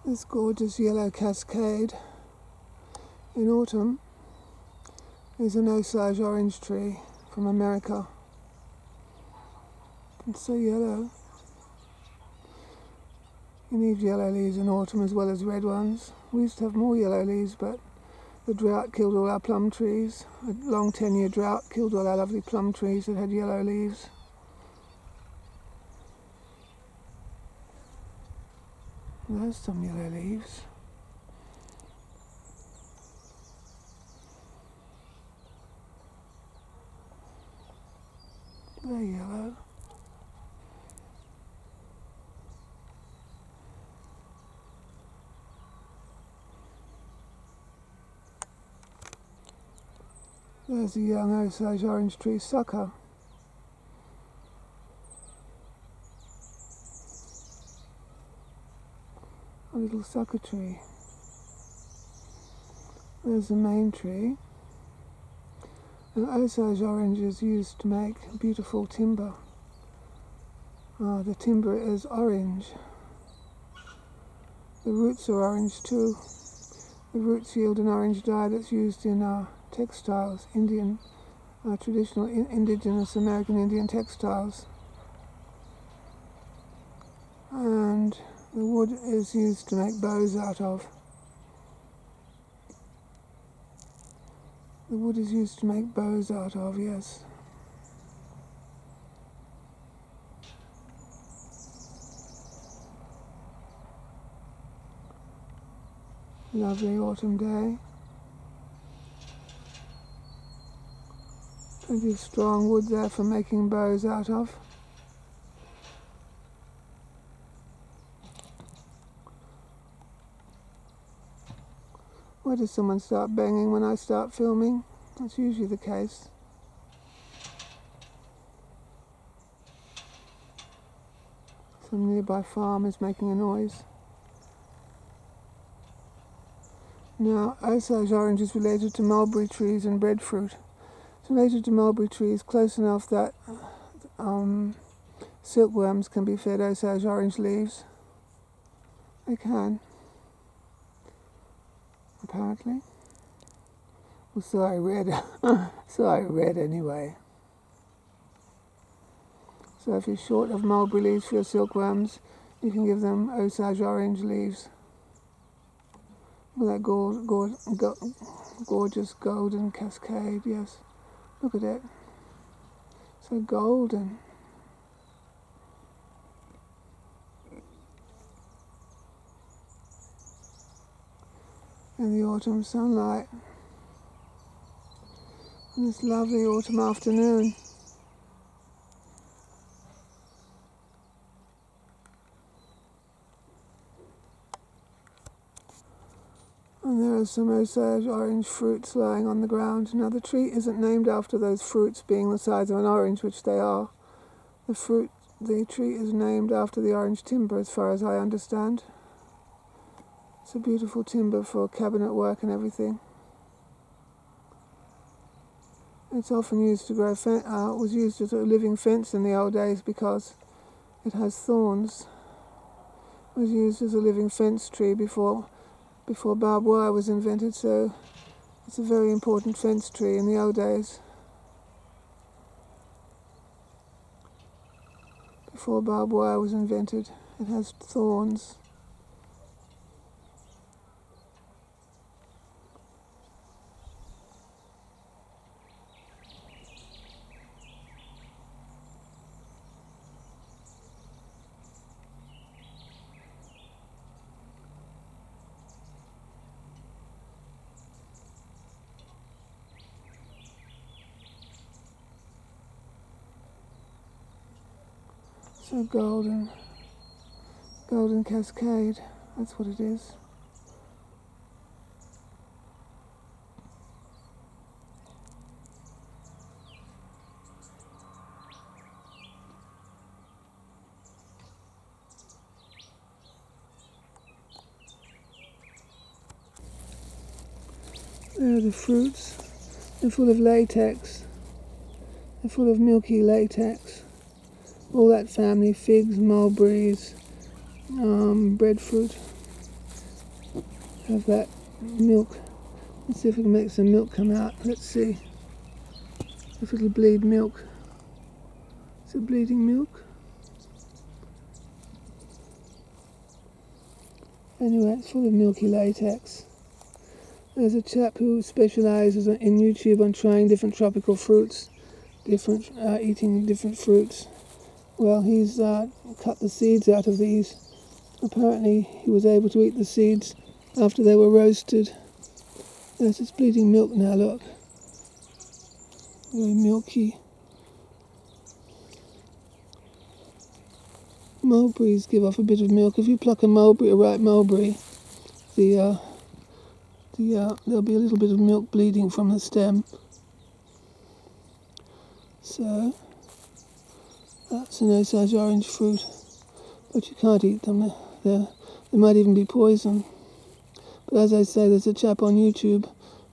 This gorgeous yellow cascade in autumn is an Osage Orange tree from America. It's so yellow. You need yellow leaves in autumn as well as red ones. We used to have more yellow leaves, but the drought killed all our plum trees. A long 10-year drought killed all our lovely plum trees that had yellow leaves. There's some yellow leaves. They're yellow. There's a young Osage Orange tree sucker. A little sucker tree. There's the main tree. And Osage Orange is used to make beautiful timber. The timber is orange. The roots are orange too. The roots yield an orange dye that's used in textiles, traditional indigenous American Indian textiles. And the wood is used to make bows out of. The wood is used to make bows out of, yes. Lovely autumn day. Plenty of strong wood there for making bows out of. Why does someone start banging when I start filming? That's usually the case. Some nearby farm is making a noise. Now, Osage Orange is related to mulberry trees and breadfruit. It's related to mulberry trees close enough that silkworms can be fed Osage Orange leaves. They can. Apparently. Well, so I read. So I read anyway. So if you're short of mulberry leaves for your silkworms, you can give them Osage Orange leaves. Look at that gorgeous golden cascade, yes. Look at it. So golden. In the autumn sunlight. On this lovely autumn afternoon. And there are some Osage Orange fruits lying on the ground. Now the tree isn't named after those fruits being the size of an orange, which they are. The tree is named after the orange timber, as far as I understand. It's a beautiful timber for cabinet work and everything. It's often used to grow, was used as a living fence in the old days because it has thorns. It was used as a living fence tree before barbed wire was invented, so it's a very important fence tree in the old days. Before barbed wire was invented, it has thorns. So golden cascade, that's what it is. There are the fruits. They're full of latex. They're full of milky latex. All that family, figs, mulberries, breadfruit. have that milk. Let's see if we can make some milk come out. Let's see if it'll bleed milk. Is it bleeding milk? Anyway, it's full of milky latex. There's a chap who specialises in YouTube on trying different tropical fruits, eating different fruits. Well, he's cut the seeds out of these. Apparently he was able to eat the seeds after they were roasted. Yes, it's bleeding milk now, look. Very milky. Mulberries give off a bit of milk. If you pluck a ripe mulberry, there'll be a little bit of milk bleeding from the stem. So, that's an Osage Orange fruit, but you can't eat them. They might even be poison. But as I say, there's a chap on YouTube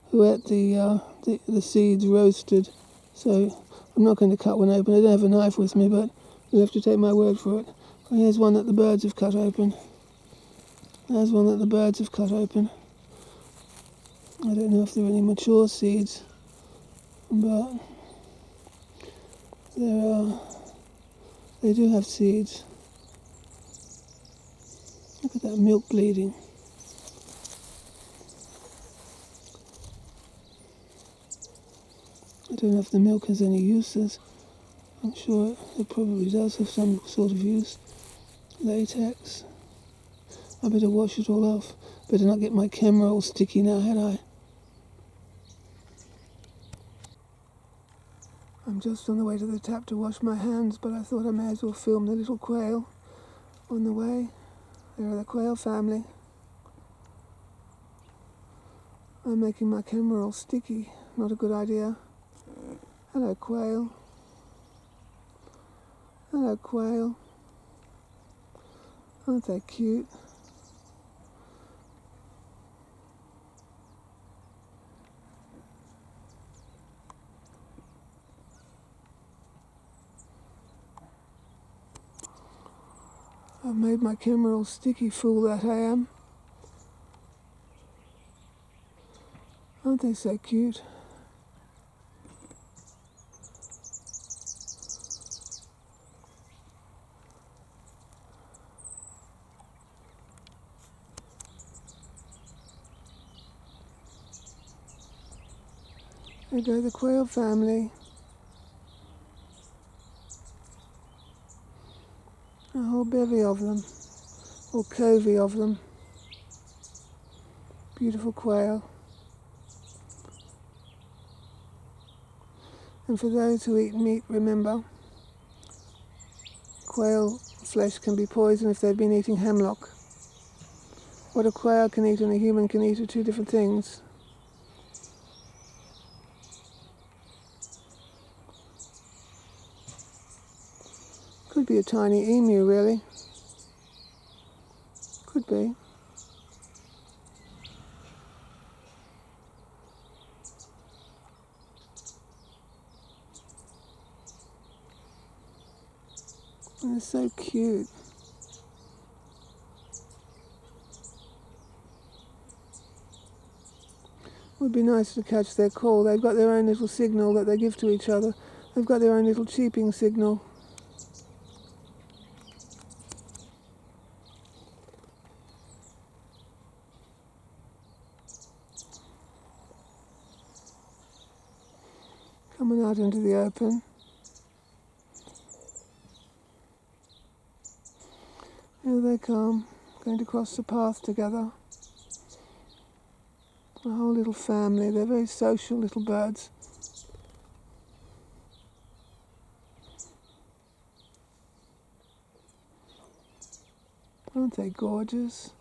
who ate the seeds roasted. So I'm not going to cut one open. I don't have a knife with me, but you'll have to take my word for it. Oh, here's one that the birds have cut open. There's one that the birds have cut open. I don't know if there are any mature seeds, but they do have seeds. Look at that milk bleeding. I don't know if the milk has any uses. I'm sure it probably does have some sort of use. Latex. I better wash it all off. Better not get my camera all sticky now, had I? I'm just on the way to the tap to wash my hands, but I thought I may as well film the little quail on the way. There are the quail family. I'm making my camera all sticky. Not a good idea. Hello, quail. Hello, quail. Aren't they cute? I've made my camera all sticky, fool that I am. Aren't they so cute? There go the quail family. A whole bevy of them, or covey of them. Beautiful quail. And for those who eat meat, remember, quail flesh can be poison if they've been eating hemlock. What a quail can eat and a human can eat are two different things. Could be a tiny emu, really. Could be. And they're so cute. Would be nice to catch their call. They've got their own little signal that they give to each other. They've got their own little cheeping signal. Coming out into the open. Here they come, going to cross the path together. A whole little family. They're very social little birds. Aren't they gorgeous?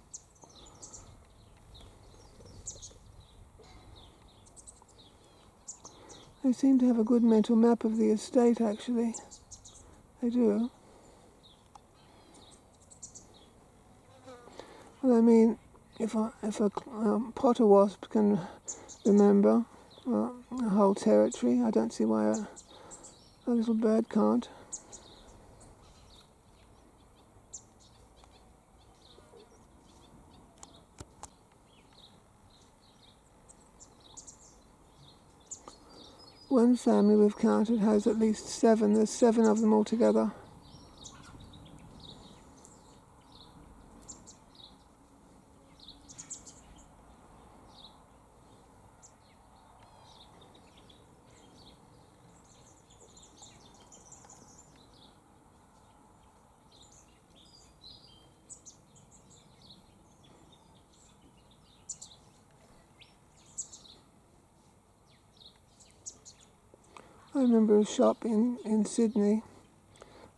They seem to have a good mental map of the estate, actually. They do. Well, I mean, if a potter wasp can remember a whole territory, I don't see why a little bird can't. One family we've counted has at least 7. There's 7 of them altogether. I remember a shop in Sydney,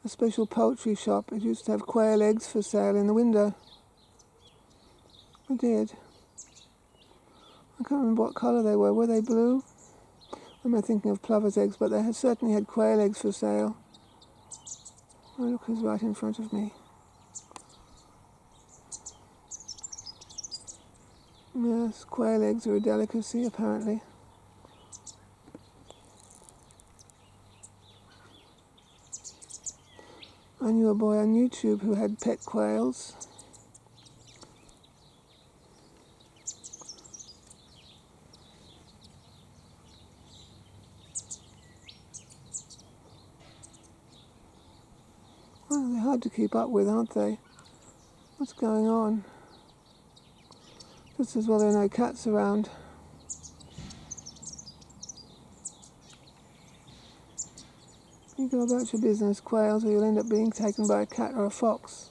a special poultry shop. It used to have quail eggs for sale in the window. It did. I can't remember what colour they were. Were they blue? Or am I thinking of plover's eggs? But they certainly had quail eggs for sale. Oh, look who's right in front of me. Yes, quail eggs are a delicacy, apparently. I knew a boy on YouTube who had pet quails. Well, they're hard to keep up with, aren't they? What's going on? Just as well there are no cats around. You go about your business, quails, or you'll end up being taken by a cat or a fox.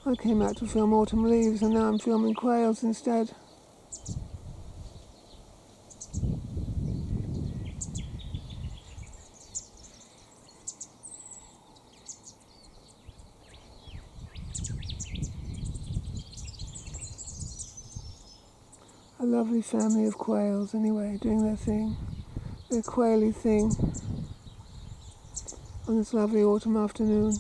I came out to film autumn leaves and now I'm filming quails instead. A lovely family of quails anyway, doing their thing, their quaily thing on this lovely autumn afternoon.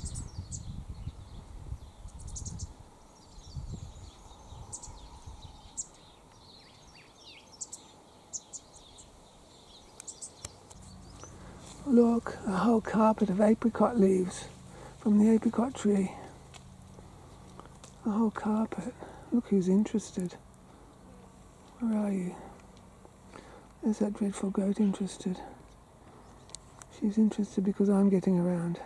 Look, a whole carpet of apricot leaves from the apricot tree. A whole carpet. Look who's interested. Where are you? There's that dreadful goat interested. She's interested because I'm getting around.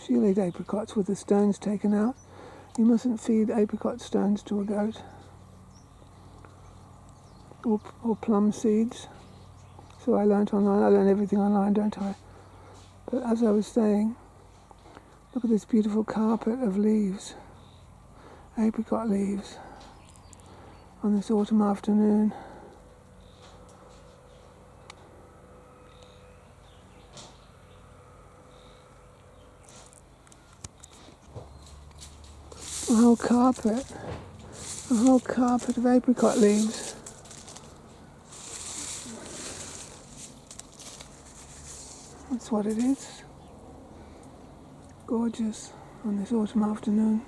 She'll eat apricots with the stones taken out. You mustn't feed apricot stones to a goat. Or plum seeds. So I learnt online. I learn everything online, don't I? But as I was saying, look at this beautiful carpet of leaves. Apricot leaves. On this autumn afternoon. A whole carpet of apricot leaves. That's what it is. Gorgeous on this autumn afternoon.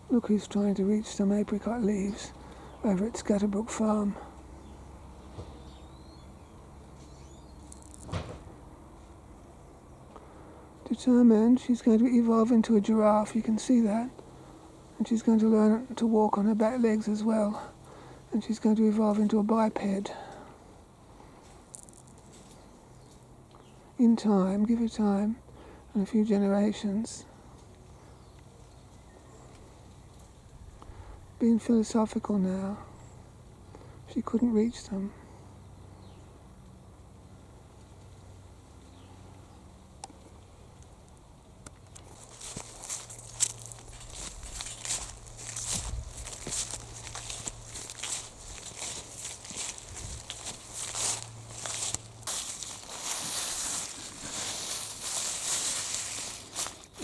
Look who's trying to reach some apricot leaves over at Scatterbrook Farm. Determined, she's going to evolve into a giraffe, you can see that. And she's going to learn to walk on her back legs as well. And she's going to evolve into a biped. In time, give her time, and a few generations. Being philosophical now, she couldn't reach them.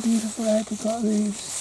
Beautiful apricot leaves.